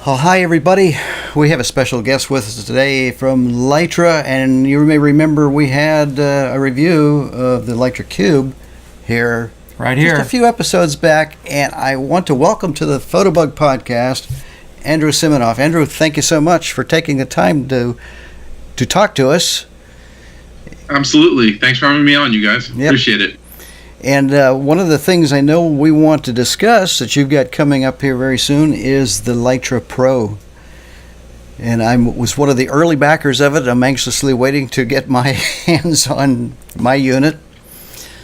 Well, hi everybody. We have a special guest with us today from Litra, and you may remember we had a review of the Litra Cube here just a few episodes back, and I want to welcome to the Fotobug podcast Andrew Siminoff. Andrew, thank you so much for taking the time to talk to us. Absolutely. Thanks for having me on, you guys. Yep. Appreciate it. And one of the things I know we want to discuss that you've got coming up here very soon is the LitraPro. And I was one of the early backers of it. I'm anxiously waiting to get my hands on my unit.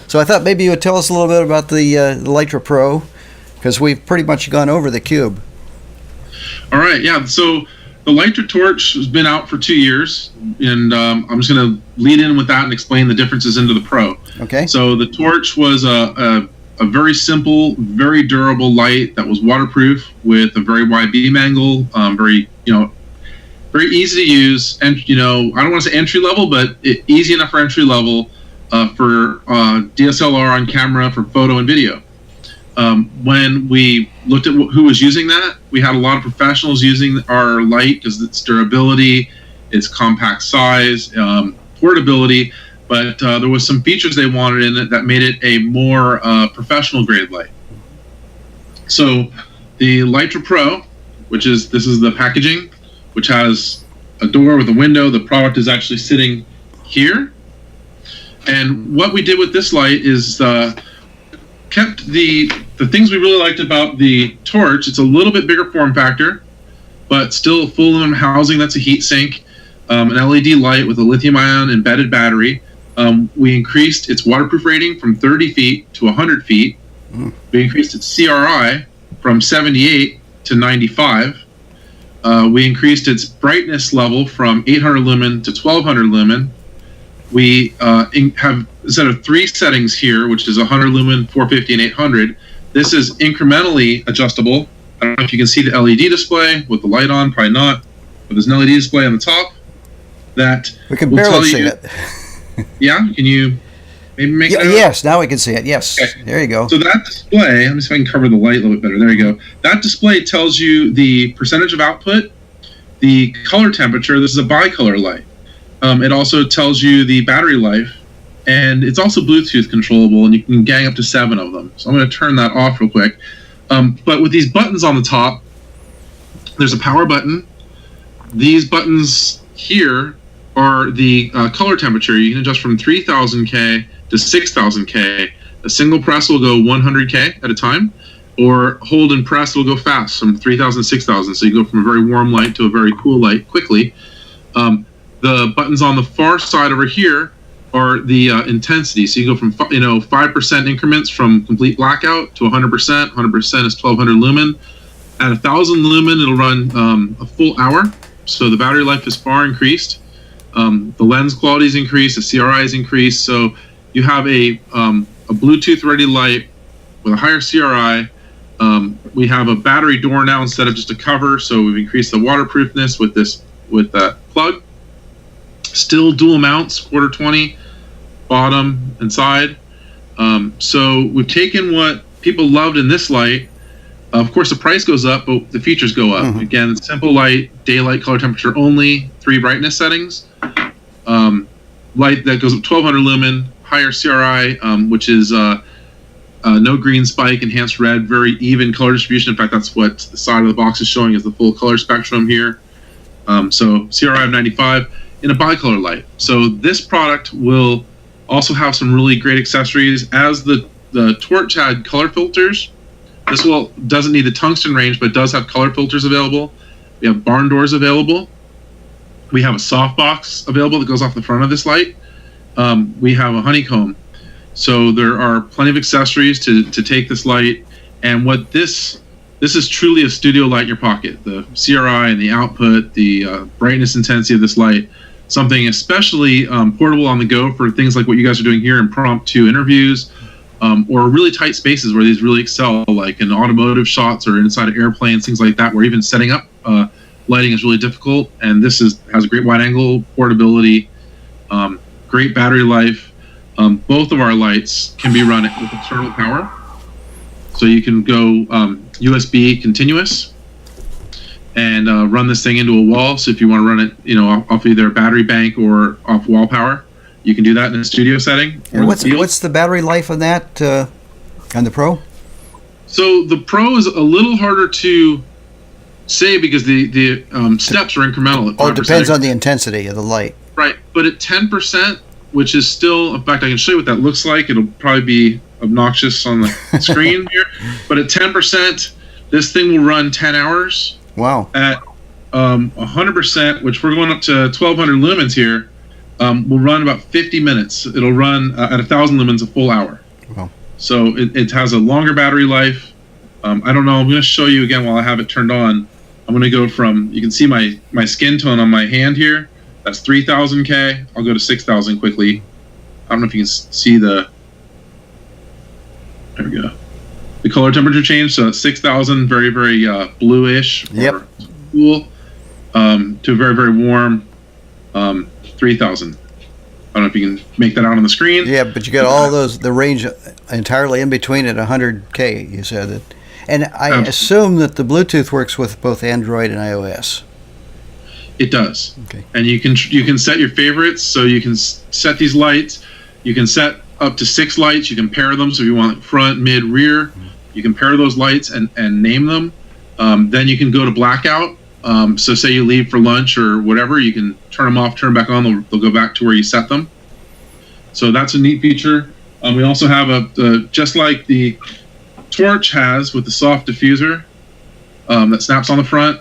So I thought maybe you would tell us a little bit about the LitraPro, because we've pretty much gone over the Cube. All right. Yeah. So the Litra Torch has been out for 2 years, and I'm just going to lead in with that and explain the differences into the Pro. Okay. So the Torch was a very simple, very durable light that was waterproof with a very wide beam angle, very easy to use, and I don't want to say entry level, but easy enough for entry level for DSLR on camera for photo and video. When we looked at who was using that, we had a lot of professionals using our light because its durability, its compact size, portability, but there was some features they wanted in it that made it a more professional grade light. So the LitraPro, this is the packaging, which has a door with a window. The product is actually sitting here. And what we did with this light is kept the things we really liked about the Torch. It's a little bit bigger form factor, but still a full aluminum housing that's a heat sink, an LED light with a lithium-ion embedded battery. We increased its waterproof rating from 30 feet to 100 feet. We increased its CRI from 78 to 95. We increased its brightness level from 800 lumen to 1200 lumen. We have, instead of 3 settings here, which is 100 lumen, 450, and 800, this is incrementally adjustable. I don't know if you can see the LED display with the light on, probably not, but there's an LED display on the top that we can barely see it. Yeah, can you maybe make it out? Yes, now we can see it. Yes, okay. There you go. So that display, let me see if I can cover the light a little bit better. There you go. That display tells you the percentage of output, the color temperature. This is a bicolor light. It also tells you the battery life, and it's also Bluetooth controllable, and you can gang up to 7 of them. So I'm going to turn that off real quick. But with these buttons on the top, there's a power button. These buttons here are the color temperature. You can adjust from 3000K to 6000K. A single press will go 100K at a time, or hold and press will go fast from 3000 to 6000. So you go from a very warm light to a very cool light quickly. The buttons on the far side over here are the intensity. So you go from 5% increments from complete blackout to 100%. 100% is 1200 lumen. At 1000 lumen, it'll run a full hour. So the battery life is far increased. The lens quality is increased. The CRI is increased. So you have a Bluetooth ready light with a higher CRI. We have a battery door now instead of just a cover. So we've increased the waterproofness with that plug. Still dual mounts, quarter 20, bottom and side. So we've taken what people loved in this light. Of course, the price goes up, but the features go up. Mm-hmm. Again, simple light, daylight, color temperature only, 3 brightness settings. Light that goes up 1200 lumen, higher CRI, which is no green spike, enhanced red, very even color distribution. In fact, that's what the side of the box is showing is the full color spectrum here. So CRI of 95. In a bicolor light. So this product will also have some really great accessories. As the Torch had color filters, this doesn't need the tungsten range, but does have color filters available. We have barn doors available. We have a softbox available that goes off the front of this light. We have a honeycomb. So there are plenty of accessories to take this light. And what this is truly a studio light in your pocket. The CRI and the output, the brightness intensity of this light, something especially portable on the go for things like what you guys are doing here, impromptu interviews, or really tight spaces where these really excel, like in automotive shots or inside of airplanes, things like that, where even setting up lighting is really difficult. And this has a great wide angle portability, great battery life. Both of our lights can be run with external power. So you can go USB continuous, and run this thing into a wall. So if you want to run it, off either a battery bank or off wall power, you can do that in a studio setting. And what's the battery life on that on the Pro? So the Pro is a little harder to say because the steps are incremental. It depends on the intensity of the light. Right, but at 10%, which is still, in fact, I can show you what that looks like. It'll probably be obnoxious on the screen here, but at 10%, this thing will run 10 hours. Wow. At 100%, which we're going up to 1200 lumens here, will run about 50 minutes. It'll run at 1000 lumens a full hour. Wow. So it has a longer battery life. I don't know. I'm going to show you again while I have it turned on. I'm going to go from, you can see my skin tone on my hand here. That's 3000K. I'll go to 6000 quickly. I don't know if you can see there we go. The color temperature change. So it's 6000, very, very bluish. Yep. Cool. To very, very warm 3000. I don't know if you can make that out on the screen. Yeah, but you got the range entirely in between at 100K, you said that. And I assume that the Bluetooth works with both Android and iOS. It does. Okay. And you can set your favorites. So you can set these lights. You can set up to 6 lights. You can pair them. So if you want front, mid, rear, you can pair those lights and name them. Then you can go to blackout. So say you leave for lunch or whatever, you can turn them off, turn them back on. They'll go back to where you set them. So that's a neat feature. We also have just like the Torch has with the soft diffuser that snaps on the front.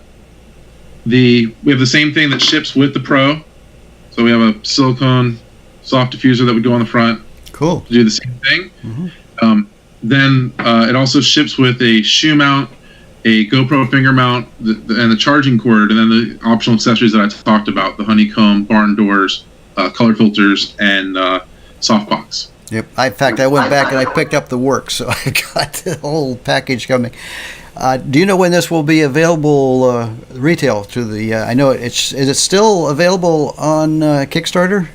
We have the same thing that ships with the Pro. So we have a silicone soft diffuser that would go on the front. Cool. To do the same thing. Mm-hmm. Then it also ships with a shoe mount, a GoPro finger mount, and the charging cord, and then the optional accessories that I talked about, the honeycomb, barn doors, color filters, and softbox. Yep. In fact, I went back and I picked up the works, so I got the whole package coming. Do you know when this will be available retail to the? I know is it still available on Kickstarter?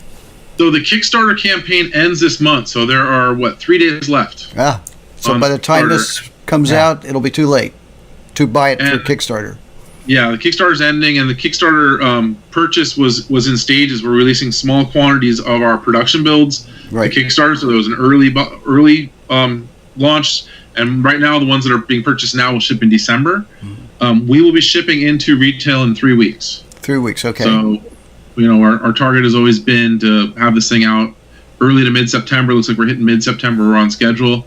So the Kickstarter campaign ends this month, so there are 3 days left. So by the time this comes out, it'll be too late to buy it through Kickstarter. Yeah, the Kickstarter's ending, and the Kickstarter purchase was in stages. We're releasing small quantities of our production builds. Right. The Kickstarter, so there was an early launch, and right now the ones that are being purchased now will ship in December. Mm-hmm. We will be shipping into retail in 3 weeks. 3 weeks, okay. So, our target has always been to have this thing out early to mid-September. Looks like we're hitting mid-September. We're on schedule.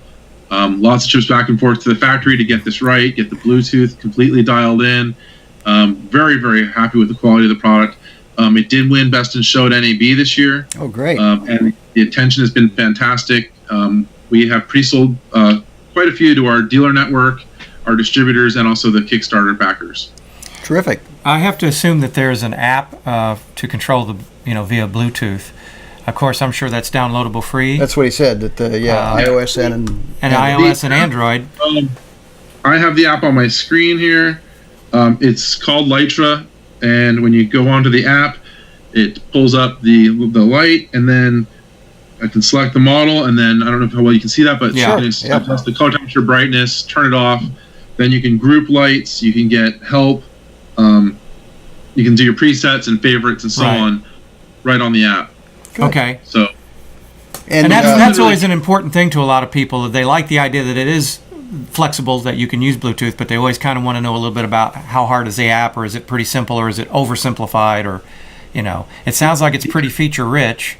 Lots of trips back and forth to the factory to get this right, get the Bluetooth completely dialed in. Very, very happy with the quality of the product. It did win Best in Show at NAB this year. Oh, great. And the attention has been fantastic. We have pre-sold quite a few to our dealer network, our distributors, and also the Kickstarter backers. Terrific. I have to assume that there's an app to control via Bluetooth. Of course, I'm sure that's downloadable free. That's what he said. That iOS and iOS and Android. I have the app on my screen here. It's called Litra, and when you go onto the app, it pulls up the light, and then I can select the model, and then I don't know how well you can see that, but it's the color temperature, brightness, turn it off. Then you can group lights, you can get help, you can do your presets and favorites and so on right on the app. Good. Okay. So, and that's always an important thing to a lot of people. They like the idea that it is flexible, that you can use Bluetooth, but they always kind of want to know a little bit about how hard is the app, or is it pretty simple, or is it oversimplified, or it sounds like it's pretty feature rich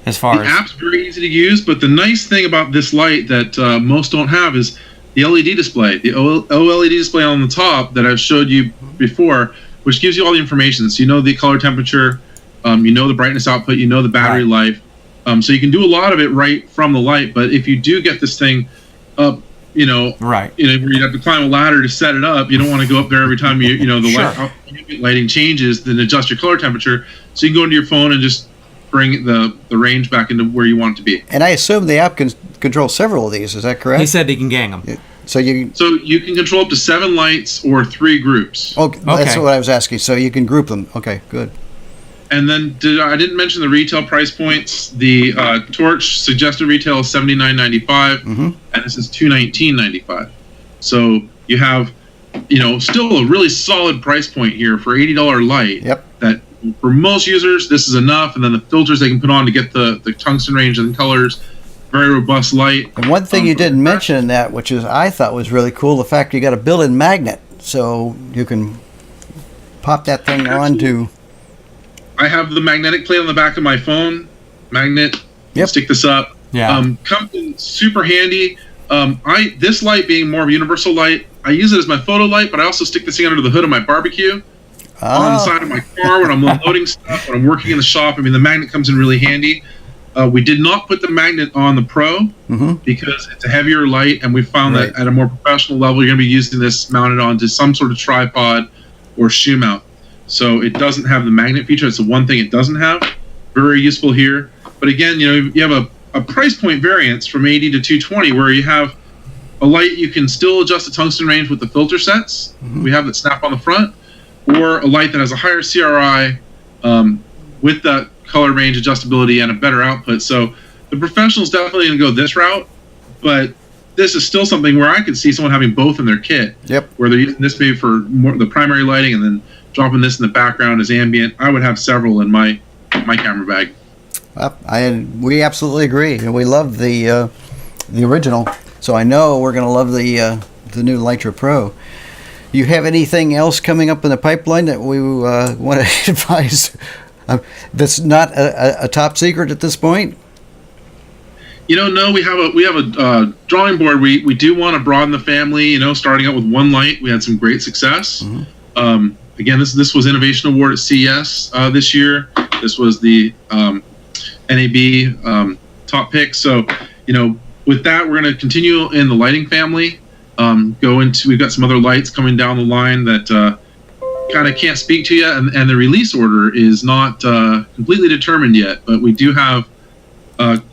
as far as... The app's very easy to use, but the nice thing about this light that most don't have is the LED display, the OLED display on the top that I've showed you before, which gives you all the information. So the color temperature, the brightness output, the battery life. So you can do a lot of it right from the light, but if you do get this thing up, where you'd have to climb a ladder to set it up, you don't want to go up there every time the lighting changes, then adjust your color temperature. So you can go into your phone and just bring the range back into where you want it to be. And I assume the app can control several of these. Is that correct? He said he can gang them. So you can control up to 7 lights or 3 groups. Okay, that's what I was asking. So you can group them. Okay, good. And then I didn't mention the retail price points. The Torch suggested retail is $79.95, and this is $219.95. So you have still a really solid price point here for $80 light. Yep. That for most users, this is enough, and then the filters they can put on to get the tungsten range and the colors. Very robust light. And one thing you didn't mention in that, which I thought was really cool, the fact you got a built-in magnet, so you can pop that thing on to. I have the magnetic plate on the back of my phone. Magnet. Yep. Stick this up. Yeah. Comes in super handy. This light being more of a universal light, I use it as my photo light, but I also stick this thing under the hood of my barbecue. On the side of my car when I'm unloading stuff, when I'm working in the shop. I mean, the magnet comes in really handy. We did not put the magnet on the Pro because it's a heavier light, and we found that at a more professional level, you're going to be using this mounted onto some sort of tripod or shoe mount. So it doesn't have the magnet feature. It's the one thing it doesn't have. Very useful here. But again, you have a price point variance from 80 to 220 where you have a light you can still adjust the tungsten range with the filter sets. We have that snap on the front, or a light that has a higher CRI with that color range adjustability and a better output. So the professional's definitely going to go this route, but this is still something where I could see someone having both in their kit. Yep. Where they're using this maybe for more the primary lighting and then dropping this in the background as ambient. I would have several in my camera bag. We absolutely agree, and we love the original. So I know we're going to love the new LitraPro. You have anything else coming up in the pipeline that we want to advise? That's not a top secret at this point. No, we have a drawing board. We do want to broaden the family. Starting out with one light, we had some great success. Again, this was Innovation Award at CES this year. This was the NAB top pick. So, with that, we're going to continue in the lighting family. We've got some other lights coming down the line that kind of can't speak to yet, and the release order is not completely determined yet, but we do have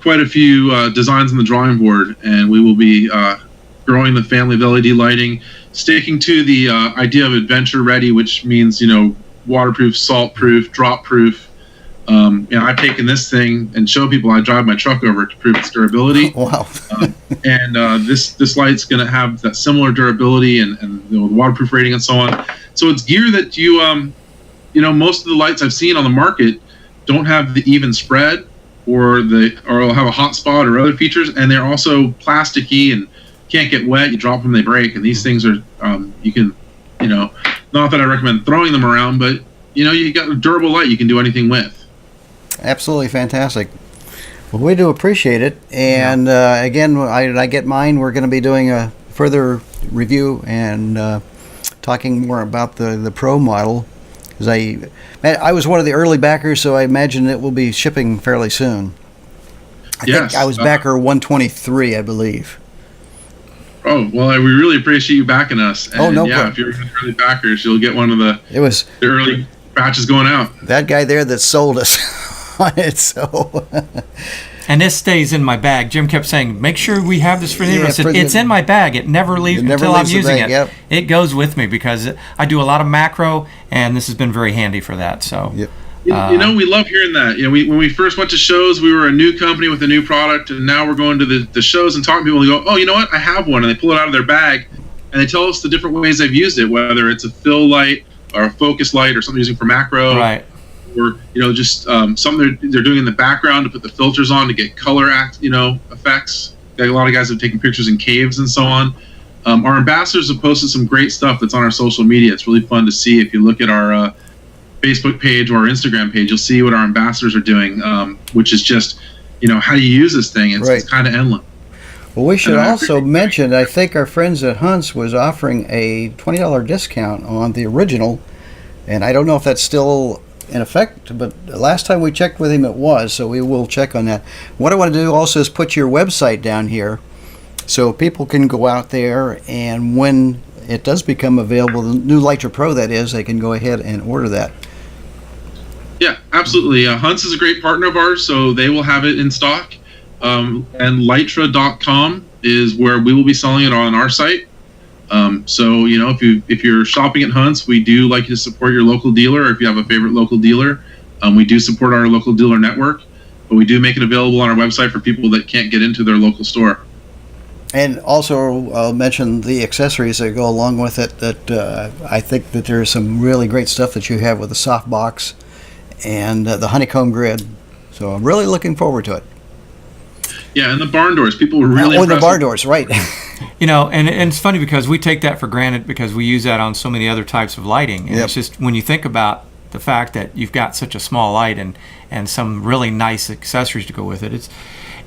quite a few designs on the drawing board, and we will be growing the family of LED lighting, sticking to the idea of adventure ready, which means waterproof, salt proof, drop proof. I've taken this thing and show people I drive my truck over to prove its durability. Wow. And this light's going to have that similar durability and the waterproof rating and so on. So it's gear that most of the lights I've seen on the market don't have the even spread or have a hot spot or other features, and they're also plasticky and can't get wet. You drop them, they break, and these things are you can not that I recommend throwing them around, but you got a durable light you can do anything with. Absolutely fantastic. Well, we do appreciate it. And again, I get mine. We're going to be doing a further review and talking more about the Pro model. Because I was one of the early backers, so I imagine it will be shipping fairly soon. I think I was backer 123, I believe. Oh, well, we really appreciate you backing us. And no yeah, problem. If you're one of the early backers, you'll get one of the early batches going out. That guy there that sold us on it, so... And this stays in my bag. Jim kept saying, make sure we have this for the I said, it's in my bag. It never leaves until I'm using it. Yep. It goes with me because I do a lot of macro, and this has been very handy for that. So, yep. We love hearing that. When we first went to shows, we were a new company with a new product, and now we're going to the shows and talking to people and go, oh, you know what? I have one. And they pull it out of their bag, and they tell us the different ways they've used it, whether it's a fill light or a focus light or something they're using for macro. Right. Or just something they're doing in the background to put the filters on to get color effects. A lot of guys have taken pictures in caves and so on. Our ambassadors have posted some great stuff that's on our social media. It's really fun to see. If you look at our Facebook page or our Instagram page, you'll see what our ambassadors are doing, which is just how do you use this thing. It's kind of endless. Well, we should also mention, I think our friends at Hunt's was offering a $20 discount on the original, and I don't know if that's still in effect, but last time we checked with him it was, so we will check on that. What I want to do also is put your website down here so people can go out there, and when it does become available, the new LitraPro that is, they can go ahead and order that. Yeah, absolutely. Hunt's is a great partner of ours, so they will have it in stock. And Litra.com is where we will be selling it on our site. So if you're shopping at Hunt's, we do like you to support your local dealer. Or if you have a favorite local dealer, we do support our local dealer network, but we do make it available on our website for people that can't get into their local store. And also, I'll mention the accessories that go along with it. That I think that there's some really great stuff that you have with the soft box and the honeycomb grid. So I'm really looking forward to it. Yeah, and the barn doors. People were really the impressed. barn doors, right? And it's funny because we take that for granted because we use that on so many other types of lighting. And Yep. it's just when you think about the fact that you've got such a small light and some really nice accessories to go with it,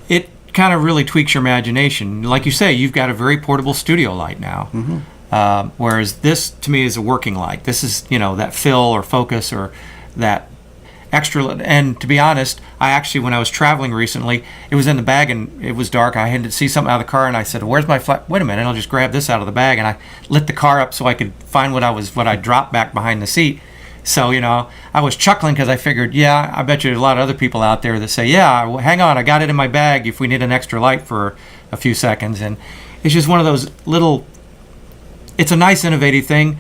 it kind of really tweaks your imagination. Like you say, you've got a very portable studio light now. Mm-hmm. Whereas this, to me, is a working light. This is, that fill or focus or that extra. And to be honest, I actually, when I was traveling recently, it was in the bag and it was dark. I had to see something out of the car and I said, where's my flash? Wait a minute, I'll just grab this out of the bag. And I lit the car up so I could find what I dropped back behind the seat. So, I was chuckling because I figured, yeah, I bet you there's a lot of other people out there that say, yeah, well, hang on, I got it in my bag if we need an extra light for a few seconds. And it's just one of those little, it's a nice innovative thing.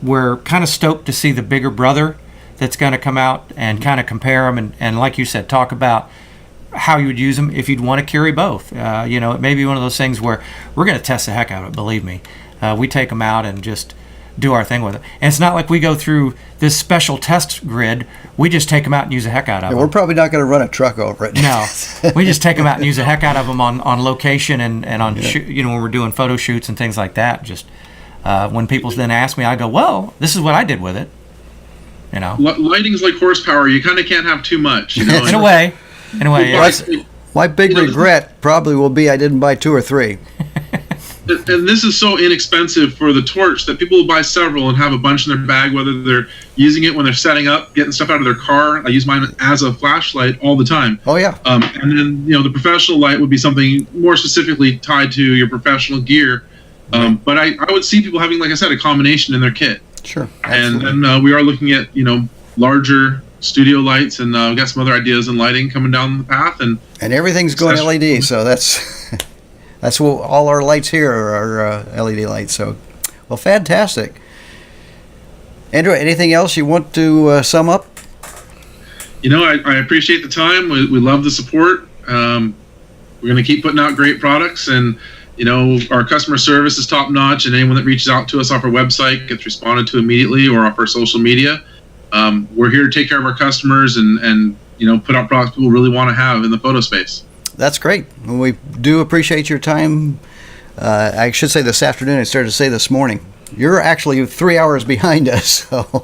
We're kind of stoked to see the bigger brother that's going to come out and kind of compare them. And like you said, talk about how you would use them if you'd want to carry both. It may be one of those things where we're going to test the heck out of it, believe me. We take them out and just do our thing with it. And it's not like we go through this special test grid. We just take them out and use the heck out of them. We're probably not going to run a truck over it. No. We just take them out and use the heck out of them on location and on, when we're doing photo shoots and things like that. Just when people then ask me, I go, well, this is what I did with it. Lighting's like horsepower. You kind of can't have too much. In a way. Yeah. My big regret probably will be I didn't buy 2 or 3. And this is so inexpensive for the torch that people will buy several and have a bunch in their bag, whether they're using it when they're setting up, getting stuff out of their car. I use mine as a flashlight all the time. Oh, yeah. And then, the professional light would be something more specifically tied to your professional gear. But I would see people having, like I said, a combination in their kit. Sure. Absolutely. And then we are looking at, larger studio lights, and we've got some other ideas in lighting coming down the path. And everything's going LED, so that's... That's what all our lights here are LED lights. So, well, fantastic. Andrew, anything else you want to sum up? I appreciate the time. We love the support. We're going to keep putting out great products, and our customer service is top notch. And anyone that reaches out to us off our website gets responded to immediately, or off our social media. We're here to take care of our customers and put out products people really want to have in the photo space. That's great. We do appreciate your time. I should say this afternoon. I started to say this morning. You're actually 3 hours behind us, so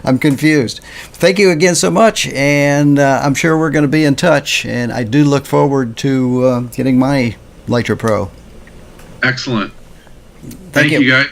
I'm confused. Thank you again so much, and I'm sure we're going to be in touch, and I do look forward to getting my LitraPro. Excellent. Thank you, guys.